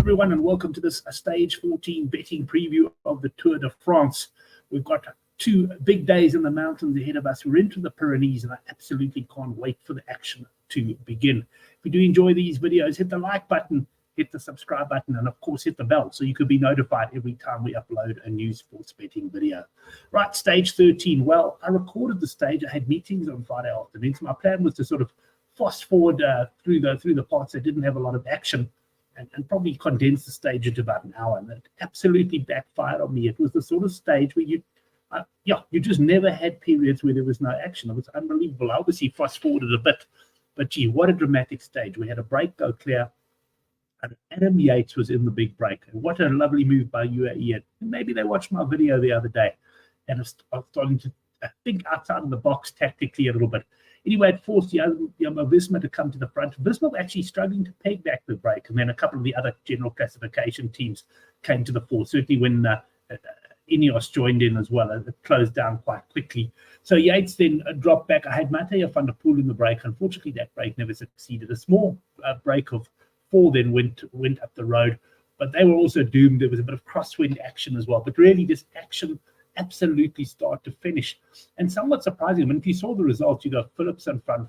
everyone, and welcome to this stage 14 betting preview of the Tour de France. We've got 2 big days in the mountains ahead of us. We're into the Pyrenees, and I absolutely can't wait for the action to begin. If you do enjoy these videos, hit the like button, hit the subscribe button, and of course hit the bell so you could be notified every time we upload a new sports betting video. Right, stage 13. Well, I recorded the stage. I had meetings on Friday afternoon, so my plan was to sort of fast forward through the parts that didn't have a lot of action and probably condense the stage into about an hour, and it absolutely backfired on me. It was the sort of stage where you just never had periods where there was no action. It was unbelievable. I obviously fast forwarded a bit, but gee, what a dramatic stage. We had a break go clear, and Adam Yates was in the big break, and what a lovely move by UAE. And maybe they watched my video the other day and are starting to think outside of the box tactically a little bit. Anyway, it forced Visma to come to the front. Visma were actually struggling to peg back the break, and then a couple of the other general classification teams came to the fore. Certainly when Ineos joined in as well, it closed down quite quickly. So Yates then dropped back. I had Matej van der Poel in the break. Unfortunately, that break never succeeded. A small break of 4 then went up the road, but they were also doomed. There was a bit of crosswind action as well, but really this action absolutely start to finish. And somewhat surprising, I mean, if you saw the results, you got Philipsen, Van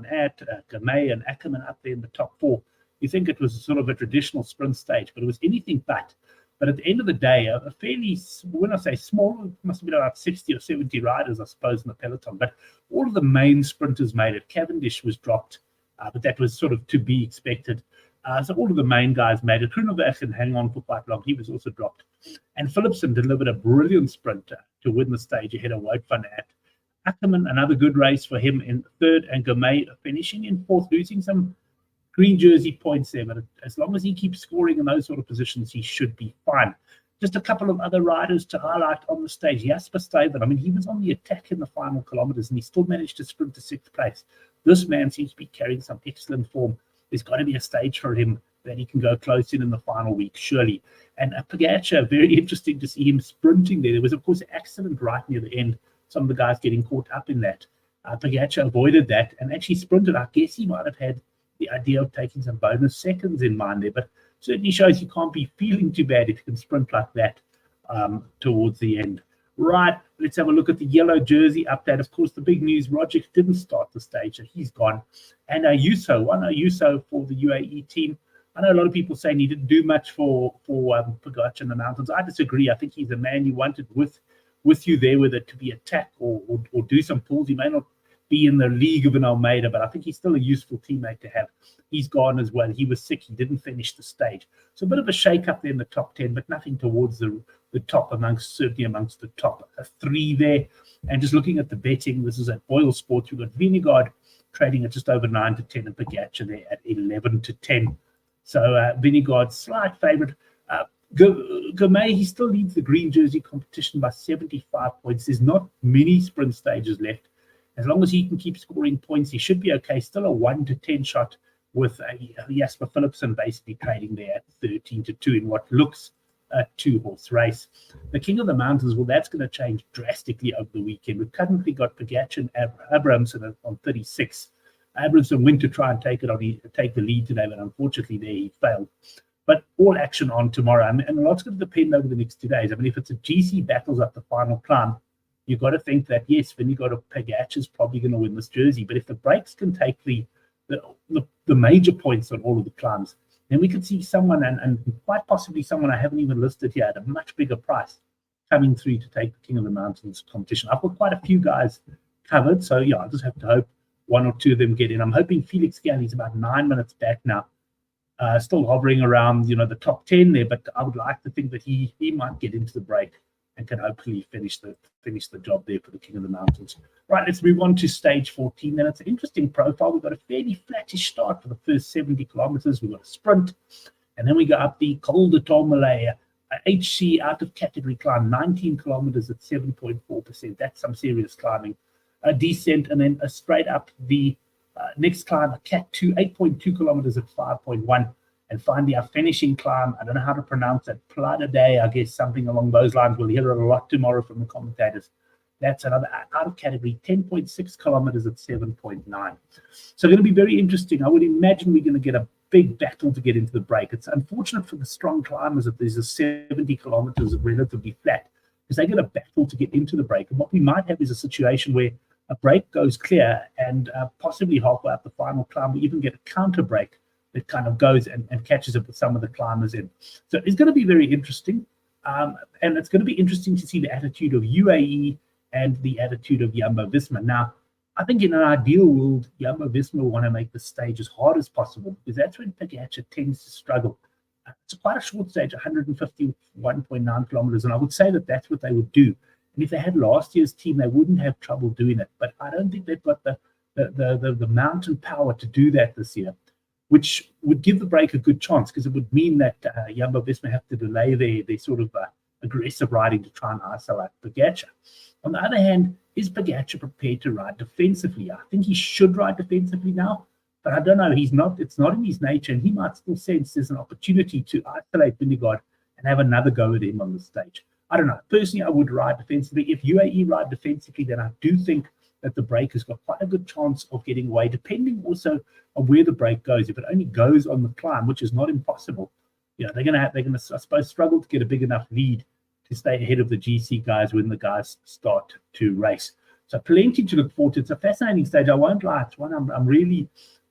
Aert, Gamay, and Ackerman up there in the top 4. You think it was sort of a traditional sprint stage, but it was anything but. But at the end of the day, a fairly, when I say small, it must have been about 60 or 70 riders, I suppose, in the peloton. But all of the main sprinters made it. Cavendish was dropped, but that was sort of to be expected. So all of the main guys made it. Groenewegen can hang on for quite long. He was also dropped. And Philipsen delivered a brilliant sprint to win the stage ahead of Wout van Aert. Ackerman, another good race for him in 3rd, and Gamay finishing in 4th, losing some green jersey points there. But as long as he keeps scoring in those sort of positions, he should be fine. Just a couple of other riders to highlight on the stage. Jasper Stuyven, I mean, he was on the attack in the final kilometers, and he still managed to sprint to 6th place. This man seems to be carrying some excellent form. There's got to be a stage for him that he can go close in the final week, surely. And Pogačar, very interesting to see him sprinting there. There was, of course, an accident right near the end. Some of the guys getting caught up in that. Pogačar avoided that and actually sprinted. I guess he might have had the idea of taking some bonus seconds in mind there, but certainly shows you can't be feeling too bad if you can sprint like that towards the end. Right, let's have a look at the yellow jersey update. Of course, the big news, Rogic didn't start the stage, so he's gone. And Ayuso for the UAE team. I know a lot of people saying he didn't do much for Pogačar in the mountains. I disagree. I think he's a man you wanted with you there, whether it could be attack or do some pulls. He may not be in the league of an Almeida, but I think he's still a useful teammate to have. He's gone as well. He was sick. He didn't finish the stage. So a bit of a shake-up there in the top 10, but nothing towards the top certainly amongst the top 3 there. And just looking at the betting, this is at Boyle Sports. We've got Vingegaard trading at just over 9 to 10 and Pogačar there at 11 to 10. So Vingegaard's slight favorite. Gamay, he still leads the green jersey competition by 75 points. There's not many sprint stages left. As long as he can keep scoring points, he should be okay. Still a 1 to 10 shot with Jasper Philipsen basically trading there at 13 to 2 in what looks a 2-horse race. The King of the Mountains, well, that's going to change drastically over the weekend. We've currently got Pogačar and Abrahamsen on 36. Abrahamsen went to try and take the lead today, but unfortunately there he failed. But all action on tomorrow, and a lot's going to depend over the next 2 days. I mean, if it's a GC battles up the final climb, you've got to think that, yes, Vingegaard Pogačar is probably going to win this jersey. But if the breaks can take the major points on all of the climbs, then we could see someone, and quite possibly someone I haven't even listed here, at a much bigger price coming through to take the King of the Mountains competition. I've got quite a few guys covered, so yeah, I just have to hope 1 or 2 of them get in. I'm hoping Felix Galli's about 9 minutes back now, still hovering around the top 10 there, but I would like to think that he might get into the break and can hopefully finish the job there for the King of the Mountains. Right, let's move on to stage 14. And it's an interesting profile. We've got a fairly flattish start for the first 70 kilometers. We've got a sprint, and then we go up the Col de Tourmalet, HC out of category climb, 19 kilometers at 7.4%. That's some serious climbing. A descent, and then a straight up the next climb, a Cat 2, 8.2 kilometers at 5.1. And finally, our finishing climb, I don't know how to pronounce it, Plada Day, I guess, something along those lines. We'll hear it a lot tomorrow from the commentators. That's another out of category, 10.6 kilometers at 7.9. So going to be very interesting. I would imagine we're going to get a big battle to get into the break. It's unfortunate for the strong climbers that there's a 70 kilometers of relatively flat, because they're going to battle to get into the break. And what we might have is a situation where a break goes clear and possibly halfway up the final climb, we even get a counter break that kind of goes and catches up with some of the climbers in. So it's going to be very interesting. And it's going to be interesting to see the attitude of UAE and the attitude of Jumbo-Visma. Now, I think in an ideal world, Jumbo-Visma will want to make the stage as hard as possible, because that's when Pogačar tends to struggle. It's quite a short stage, 151.9 kilometers, and I would say that that's what they would do. And if they had last year's team, they wouldn't have trouble doing it. But I don't think they've got the mountain power to do that this year, which would give the break a good chance, because it would mean that Jumbo-Visma have to delay their sort of aggressive riding to try and isolate Pogačar. On the other hand, is Pogačar prepared to ride defensively? I think he should ride defensively now, but I don't know. He's not. It's not in his nature, and he might still sense there's an opportunity to isolate Vingegaard and have another go at him on the stage. I don't know. Personally, I would ride defensively. If UAE ride defensively, then I do think that the break has got quite a good chance of getting away, depending also on where the break goes. If it only goes on the climb, which is not impossible, they're gonna I suppose struggle to get a big enough lead to stay ahead of the GC guys when the guys start to race. So plenty to look forward to. It's a fascinating stage. I won't lie. It's one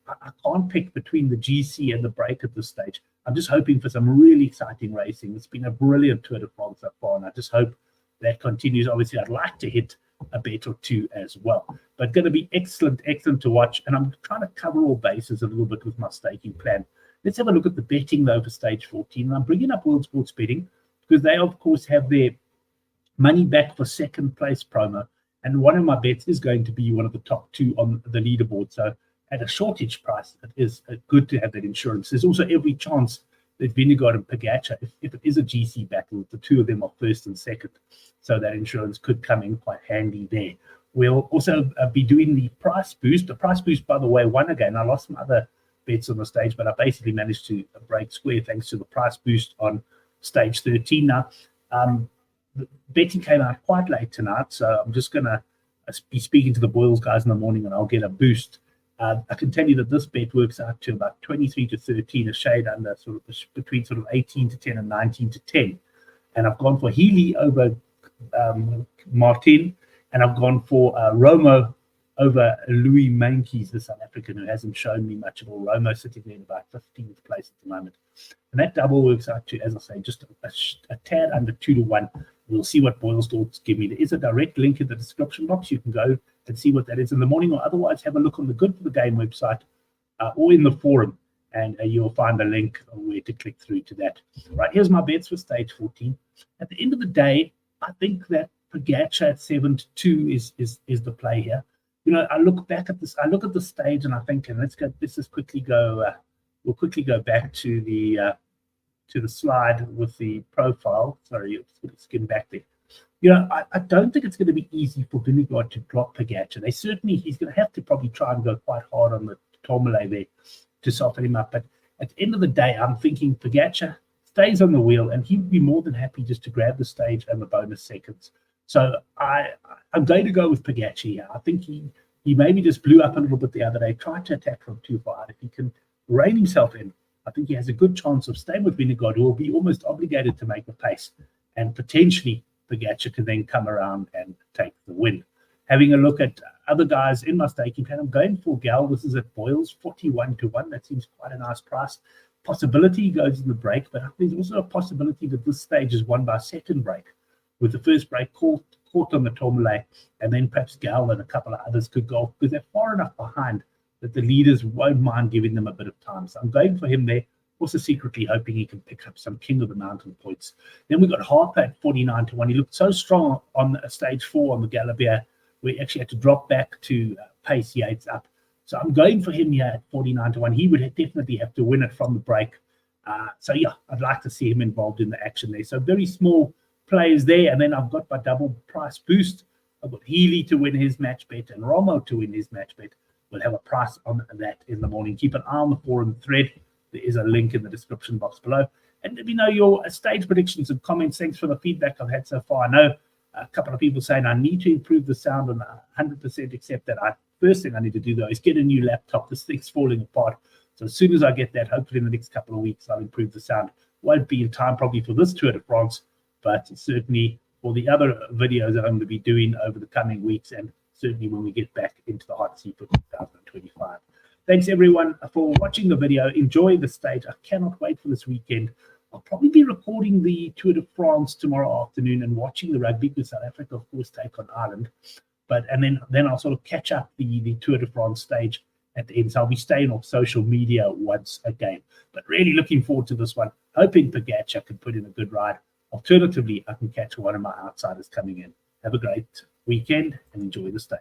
I can't pick between the GC and the break at this stage. I'm just hoping for some really exciting racing. It's been a brilliant Tour de France so far, and I just hope that continues. Obviously, I'd like to hit a bet or two as well, but going to be excellent to watch. And I'm trying to cover all bases a little bit with my staking plan. Let's have a look at the betting though for stage 14. And I'm bringing up World Sports Betting because they of course have their money back for second place promo, and one of my bets is going to be one of the top two on the leaderboard. So at a shortage price, it is good to have that insurance. There's also every chance that Vingegaard and Pogačar, if it is a GC battle, the two of them are first and second. So that insurance could come in quite handy there. We'll also be doing the price boost. The price boost, by the way, won again. I lost some other bets on the stage, but I basically managed to break square thanks to the price boost on stage 13. Now, the betting came out quite late tonight, so I'm just going to be speaking to the Boyles guys in the morning, and I'll get a boost. I can tell you that this bet works out to about 23 to 13, a shade under sort of between sort of 18 to 10 and 19 to 10. And I've gone for Healy over Martin, and I've gone for Romo over Louis Meintjes, the South African, who hasn't shown me much at all. Romo sitting there in about 15th place at the moment. And that double works out to, as I say, just a tad under 2 to 1. We'll see what Boyle's thoughts give me. There is a direct link in the description box. You can go and see what that is in the morning, or otherwise have a look on the Goodforthegame website or in the forum, and you'll find a link where to click through to that. Right, here's my bets for stage 14. At the end of the day, I think that Pogačar at 7 to 2 is the play here. I look back at this. I look at the stage and I think, and let's just quickly go. We'll quickly go back to the slide with the profile. Sorry, let's skim back there. I don't think it's going to be easy for Vingegaard to drop Pogačar. He's going to have to probably try and go quite hard on the Tourmalet there to soften him up. But at the end of the day, I'm thinking Pogačar stays on the wheel, and he'd be more than happy just to grab the stage and the bonus seconds. So I'm going to go with Pogačar here. I think he maybe just blew up a little bit the other day, tried to attack from too far. If he can rein himself in, I think he has a good chance of staying with Vingegaard, who will be almost obligated to make the pace, and potentially Pogačar can then come around and take the win. Having a look at other guys in my staking plan, I'm going for Gal. This is at Boyles, 41 to 1. That seems quite a nice price. Possibility he goes in the break, but there's also a possibility that this stage is won by second break, with the first break caught on the Tourmalet, and then perhaps Gal and a couple of others could go, because they're far enough behind that the leaders won't mind giving them a bit of time. So I'm going for him there, also secretly hoping he can pick up some King of the Mountain points. Then we got Harper at 49 to 1. He looked so strong on stage 4 on the Galibier, where he actually had to drop back to pace Yates up. So I'm going for him here at 49 to 1. He would definitely have to win it from the break. So yeah, I'd like to see him involved in the action there. So very small plays there, and then I've got my double price boost. I've got Healy to win his match bet and Romo to win his match bet. We'll have a price on that in the morning. Keep an eye on the forum thread. There is a link in the description box below. And let me know your stage predictions and comments. Thanks for the feedback I've had so far. I know a couple of people saying I need to improve the sound, and 100% accept that. First thing I need to do, though, is get a new laptop. This thing's falling apart. So as soon as I get that, hopefully in the next couple of weeks, I'll improve the sound. Won't be in time probably for this Tour de France, but certainly for the other videos that I'm going to be doing over the coming weeks, and certainly when we get back into the hot seat for 2025. Thanks everyone for watching the video. Enjoy the stage. I cannot wait for this weekend. I'll probably be recording the Tour de France tomorrow afternoon and watching the rugby, because South Africa, of course, take on Ireland. And then I'll sort of catch up the Tour de France stage at the end. So I'll be staying off social media once again. But really looking forward to this one. Hoping Pogacar can put in a good ride. Alternatively, I can catch one of my outsiders coming in. Have a great weekend and enjoy the stage.